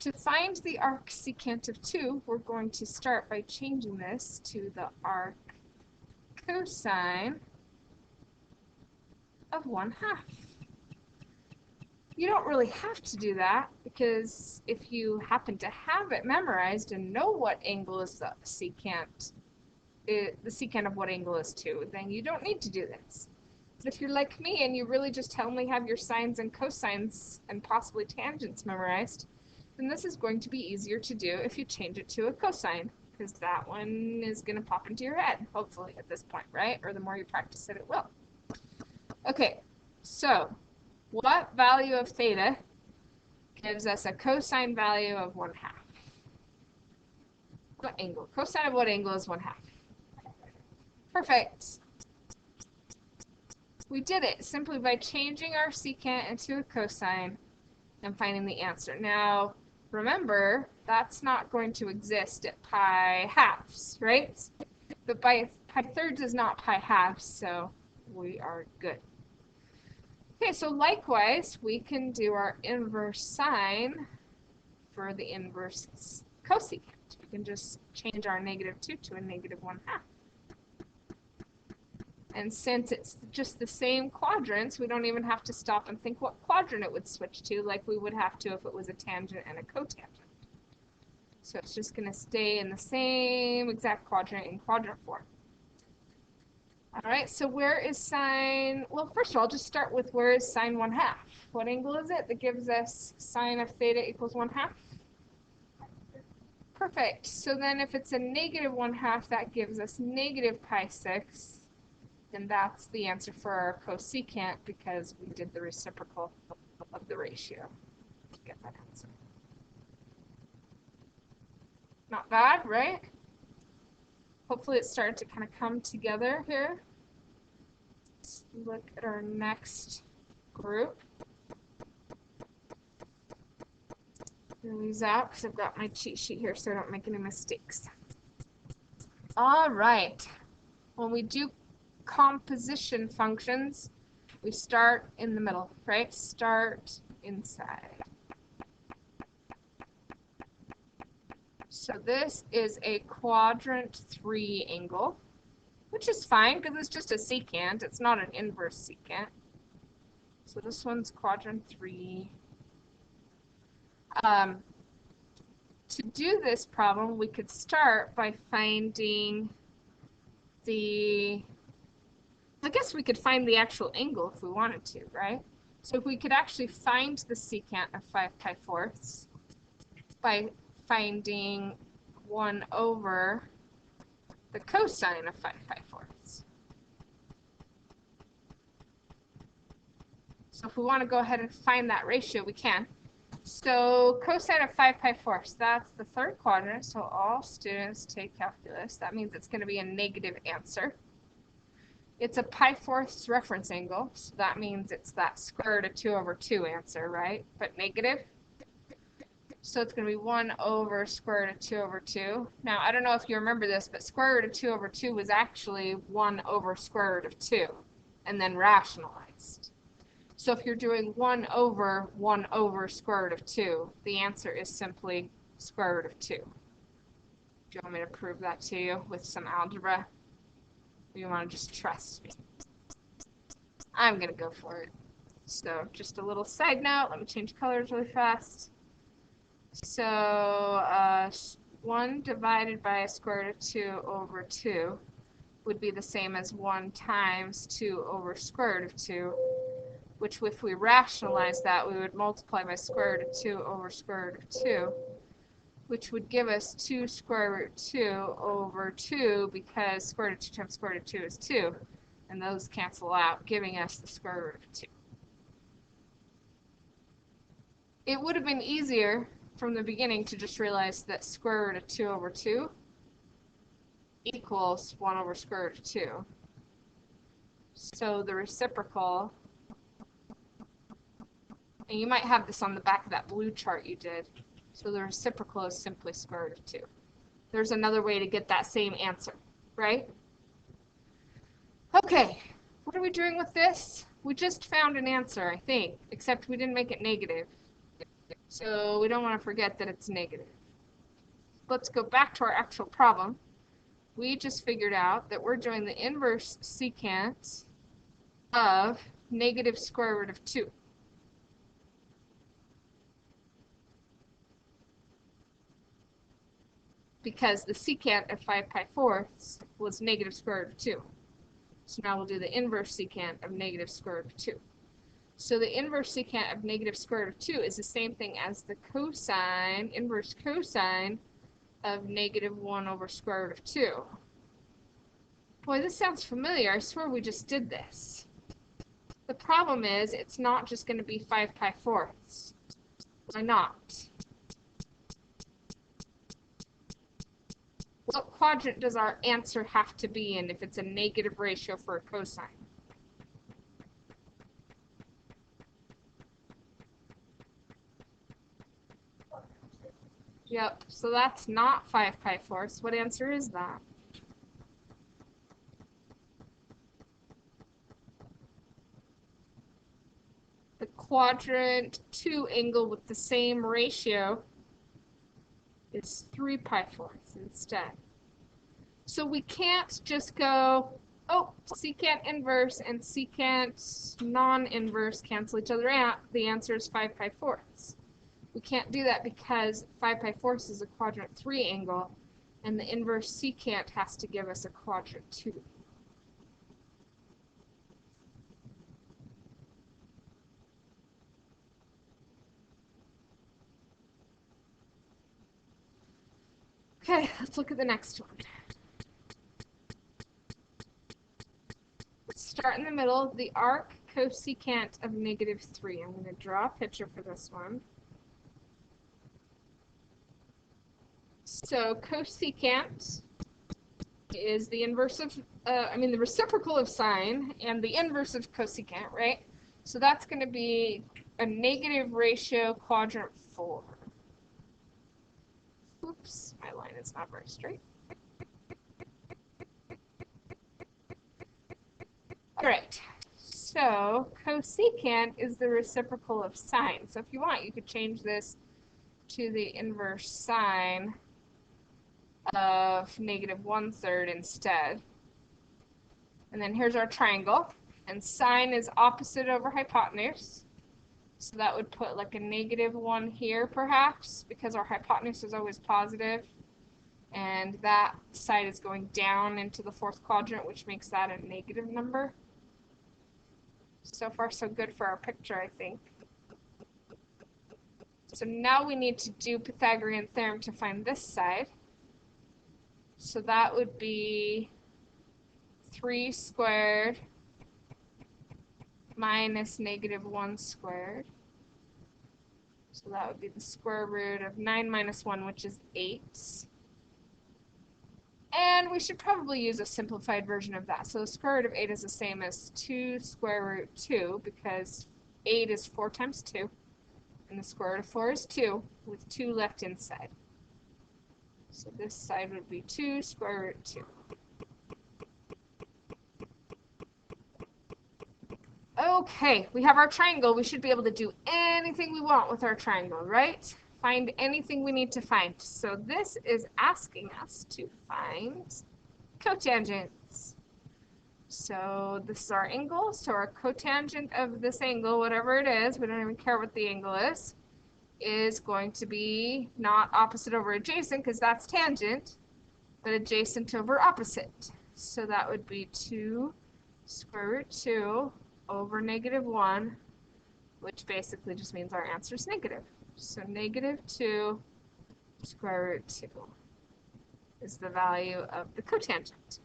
To find the arc secant of 2, we're going to start by changing this to the arc cosine of 1/2. You don't really have to do that, because if you happen to have it memorized and know what angle is the secant of what angle is 2, then you don't need to do this. But if you're like me and you really just only have your sines and cosines and possibly tangents memorized, then this is going to be easier to do if you change it to a cosine, because that one is going to pop into your head, hopefully, at this point, right? Or the more you practice it, it will. Okay, so what value of theta gives us a cosine value of 1/2? What angle? Cosine of what angle is 1/2? Perfect. We did it simply by changing our secant into a cosine and finding the answer. Now, remember, that's not going to exist at pi halves, right? But pi thirds is not pi halves, so we are good. Okay, so likewise, we can do our inverse sine for the inverse cosecant. We can just change our -2 to a -1/2. And since it's just the same quadrants, we don't even have to stop and think what quadrant it would switch to, like we would have to if it was a tangent and a cotangent. So it's just going to stay in the same exact quadrant in quadrant form. All right, so where is sine? Well, first of all, just start with where is sine 1/2? What angle is it that gives us sine of theta equals 1/2? Perfect. So then if it's a -1/2, that gives us -pi6. And that's the answer for our cosecant, because we did the reciprocal of the ratio to get that answer. Not bad, right? Hopefully it started to kind of come together here. Let's look at our next group. Clear these out because I've got my cheat sheet here so I don't make any mistakes. All right. When we do composition functions, we start in the middle, right? Start inside. So this is a quadrant 3 angle, which is fine because it's just a secant. It's not an inverse secant. So this one's quadrant 3. To do this problem, we could start by finding I guess we could find the actual angle if we wanted to, right? So if we could actually find the secant of 5/4 by finding 1 over the cosine of 5/4. So if we want to go ahead and find that ratio, we can. So cosine of 5/4, that's the third quadrant, so all students take calculus. That means it's going to be a negative answer. It's a pi/4 reference angle, so that means it's that square root of 2/2 answer, right? But negative. So it's going to be 1 over square root of 2/2. Now, I don't know if you remember this, but square root of 2/2 was actually 1 over square root of 2, and then rationalized. So if you're doing 1 over square root of 2, the answer is simply square root of 2. Do you want me to prove that to you with some algebra? Or you want to just trust me? I'm going to go for it. So just a little side note, let me change colors really fast. So 1 divided by a square root of 2/2 would be the same as 1 times 2 over square root of 2, which if we rationalize that, we would multiply by square root of 2 over square root of 2, which would give us 2 square root 2/2, because square root of 2 times square root of 2 is 2, and those cancel out, giving us the square root of 2. It would have been easier from the beginning to just realize that square root of 2/2 equals 1 over square root of 2. So the reciprocal, and you might have this on the back of that blue chart you did, so the reciprocal is simply square root of 2. There's another way to get that same answer, right? Okay, what are we doing with this? We just found an answer, I think, except we didn't make it negative. So we don't want to forget that it's negative. Let's go back to our actual problem. We just figured out that we're doing the inverse secant of negative square root of 2. Because the secant of 5 pi fourths was negative square root of 2. So now we'll do the inverse secant of negative square root of 2. So the inverse secant of negative square root of 2 is the same thing as the cosine, inverse cosine of negative 1 over square root of 2. Boy, this sounds familiar. I swear we just did this. The problem is it's not just going to be 5 pi fourths. Why not? What quadrant does our answer have to be in if it's a negative ratio for a cosine? Yep, so that's not 5 pi fourths. What answer is that? The quadrant 2 angle with the same ratio is 3 pi fourths instead. So we can't just go, oh, secant inverse and secant non-inverse cancel each other out. The answer is 5 pi fourths. We can't do that because 5 pi fourths is a quadrant 3 angle, and the inverse secant has to give us a quadrant 2. Okay, let's look at the next one. Let's start in the middle, the arc cosecant of negative 3. I'm going to draw a picture for this one. So cosecant is the inverse of, the reciprocal of sine and the inverse of cosecant, right? So that's going to be a negative ratio quadrant 4. Oops, my line is not very straight. All right, so cosecant is the reciprocal of sine. So if you want, you could change this to the inverse sine of negative 1/3 instead. And then here's our triangle, and sine is opposite over hypotenuse. So that would put like a negative 1 here perhaps, because our hypotenuse is always positive. And that side is going down into the fourth quadrant, which makes that a negative number. So far so good for our picture, I think. So now we need to do Pythagorean theorem to find this side. So that would be 3 squared minus negative 1 squared. So that would be the square root of 9 minus 1, which is 8. And we should probably use a simplified version of that. So the square root of 8 is the same as 2 square root 2, because 8 is 4 times 2. And the square root of 4 is 2, with 2 left inside. So this side would be 2 square root 2. Okay, we have our triangle. We should be able to do anything we want with our triangle, right? Find anything we need to find. So this is asking us to find cotangents. So this is our angle. So our cotangent of this angle, whatever it is, we don't even care what the angle is going to be not opposite over adjacent, because that's tangent, but adjacent over opposite. So that would be 2 square root 2 over negative 1, which basically just means our answer is negative. So negative 2 square root 2 is the value of the cotangent.